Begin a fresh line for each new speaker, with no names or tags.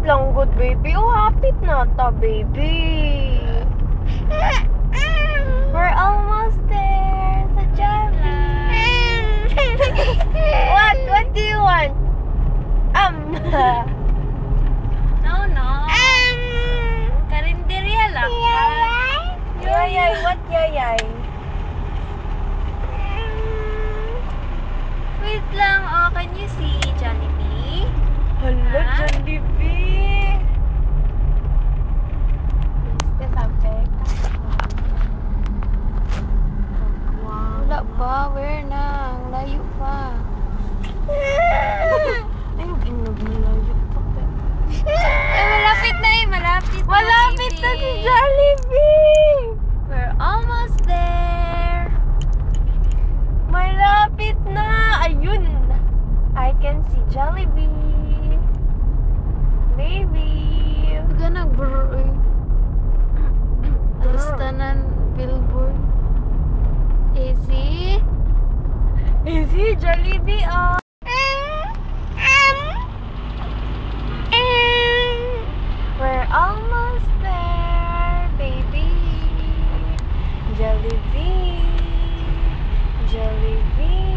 lang good, baby. Oh, hapit na ta, baby. We're almost there sa Jollibee. What do you want?
No. Karinderya lang.
Yayay, what yayay?
Wait lang. Oh, can you see Jollibee?
Hala,
Ha?
Jollibee. Este subject. Wala pa, where na? Layo pa. Ayun, layo pa.
Malapit na eh.
Malapit na si
baby.
Jollibee!
We're almost there.
Malapit na! Ayun! I can see Jollibee! Baby!
Huwag nag-brr eh. Alas tanan billboard. Easy.
Easy, Jollibee! Oh! We're almost there, baby! Jollibee! Jollibee!